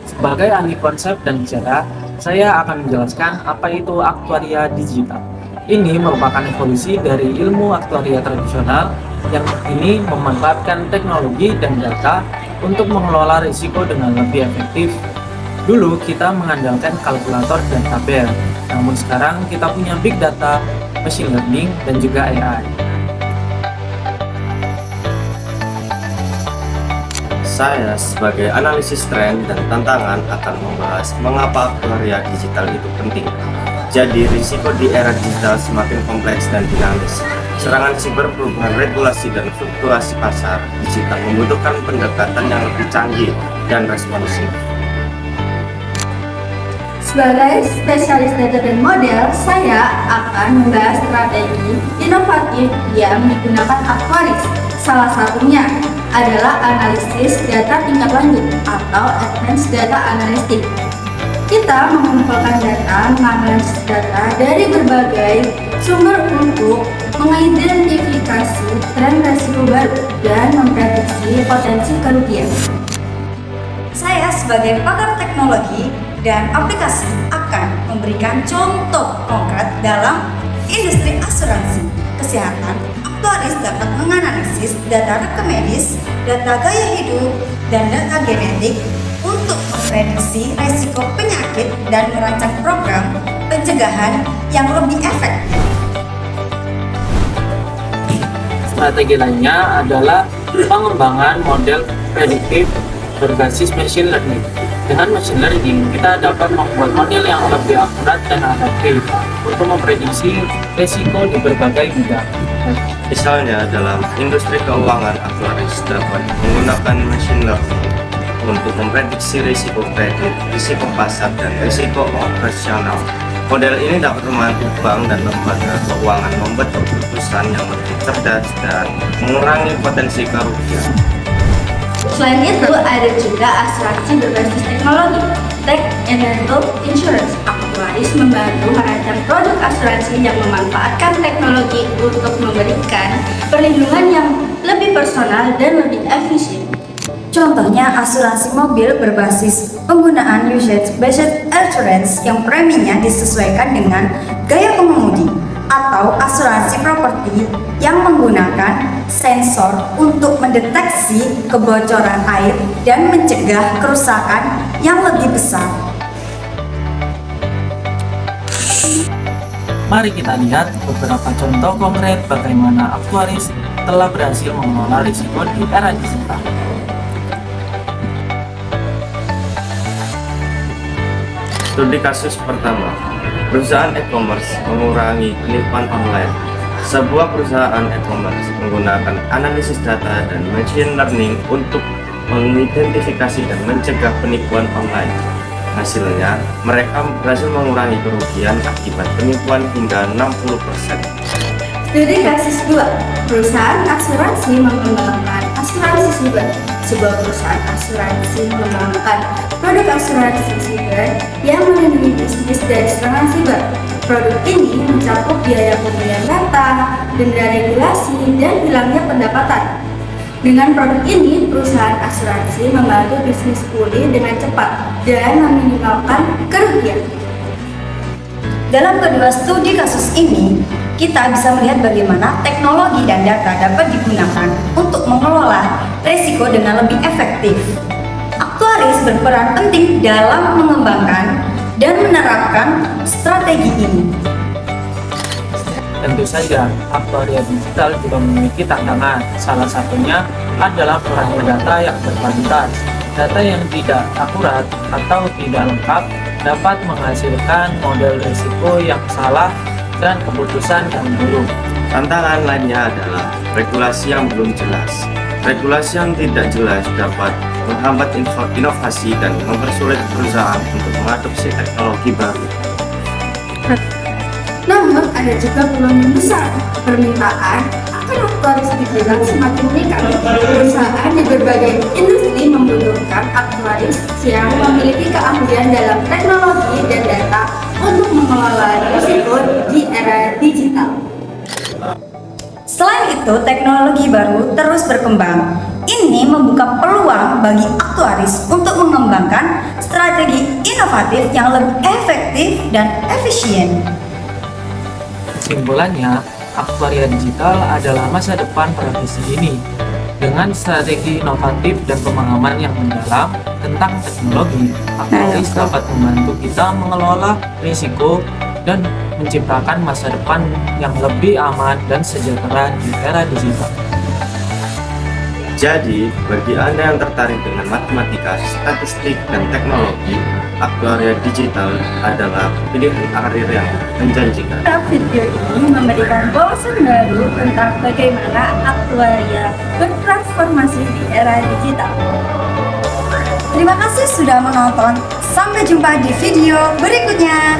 Sebagai ahli konsep dan bicara, saya akan menjelaskan apa itu aktuaria digital. Ini merupakan evolusi dari ilmu aktuaria tradisional yang kini memanfaatkan teknologi dan data untuk mengelola risiko dengan lebih efektif. Dulu kita mengandalkan kalkulator dan tabel, namun sekarang kita punya big data, machine learning, dan juga AI. Saya sebagai analisis tren dan tantangan akan membahas mengapa aktuaria digital itu penting. Jadi risiko di era digital semakin kompleks dan dinamis. Serangan siber, perubahan regulasi, dan fluktuasi pasar digital membutuhkan pendekatan yang lebih canggih dan responsif. Sebagai spesialis data dan model, saya akan membahas strategi inovatif yang digunakan aktuaris. Salah satunya adalah analisis data tingkat lanjut atau advanced data analytics. Kita mengumpulkan data, menganalisis data dari berbagai sumber untuk mengidentifikasi tren risiko baru dan memprediksi potensi kerugian. Saya sebagai pakar teknologi dan aplikasi akan memberikan contoh konkret dalam industri asuransi kesehatan. Aktuaris dapat menganalisis data rekam medis, data gaya hidup, dan data genetik untuk memprediksi risiko penyakit dan merancang program pencegahan yang lebih efektif. Strategi lainnya adalah pengembangan model prediktif berbasis machine learning. Dengan machine learning, kita dapat membuat model yang lebih akurat dan adaptif untuk memprediksi risiko di berbagai bidang. Misalnya dalam industri keuangan, aktuaris dapat menggunakan machine learning untuk memprediksi risiko kredit, risiko pasar, dan risiko operasional. Model ini dapat membantu bank dan lembaga keuangan membuat keputusan yang lebih cerdas dan mengurangi potensi kerugian. Selain itu, ada juga asuransi berbasis teknologi, tech-enabled insurance. Aktuaris membantu merancang produk asuransi yang memanfaatkan teknologi untuk memberikan perlindungan yang lebih personal dan lebih efisien. Contohnya asuransi mobil berbasis penggunaan usage-based insurance yang preminya disesuaikan dengan gaya pengemudi, atau asuransi properti yang menggunakan sensor untuk mendeteksi kebocoran air dan mencegah kerusakan yang lebih besar. Mari kita lihat beberapa contoh konkret bagaimana aktuaris telah berhasil mengelola risiko di era digital. Studi kasus pertama, perusahaan e-commerce mengurangi penipuan online. Sebuah perusahaan e-commerce menggunakan analisis data dan machine learning untuk mengidentifikasi dan mencegah penipuan online. Hasilnya, mereka berhasil mengurangi kerugian akibat penipuan hingga 60%. Studi kasus 2, perusahaan asuransi mengembangkan asuransi siber. Sebuah perusahaan asuransi mengembangkan produk asuransi siber yang melindungi bisnis dari serangan siber. Produk ini mencakup biaya pemulihan data, denda regulasi, dan hilangnya pendapatan. Dengan produk ini, perusahaan asuransi membantu bisnis pulih dengan cepat dan meminimalkan kerugian. Dalam kedua studi kasus ini, kita bisa melihat bagaimana teknologi dan data dapat digunakan untuk mengelola risiko dengan lebih efektif. Aktuaris berperan penting dalam mengembangkan dan menerapkan strategi ini. Tentu saja, aktuaria digital juga memiliki tantangan. Salah satunya adalah kurangnya data yang berkualitas. Data yang tidak akurat atau tidak lengkap dapat menghasilkan model risiko yang salah dan keputusan yang buruk. Tantangan lainnya adalah regulasi yang belum jelas. Regulasi yang tidak jelas dapat menghambat inovasi dan mempersulit perusahaan untuk mengadopsi teknologi baru. Namun, ada juga peluang yang besar. Permintaan akan aktuaris digital semakin meningkat. Perusahaan yang Berbagai industri membutuhkan aktuaris yang memiliki keahlian dalam teknologi dan data untuk mengelola risiko di era digital. Selain itu, teknologi baru terus berkembang. Ini membuka peluang bagi aktuaris untuk mengembangkan strategi inovatif yang lebih efektif dan efisien. Kesimpulannya, aktuaria digital adalah masa depan profesi ini. Dengan strategi inovatif dan pemahaman yang mendalam tentang teknologi, aktuaris dapat membantu kita mengelola risiko dan menciptakan masa depan yang lebih aman dan sejahtera di era digital. Jadi, bagi Anda yang tertarik dengan matematika, statistik, dan teknologi, aktuaria digital adalah pilihan karir yang menjanjikan. Video ini memberikan wawasan baru tentang bagaimana aktuaria bertransformasi di era digital. Terima kasih sudah menonton. Sampai jumpa di video berikutnya.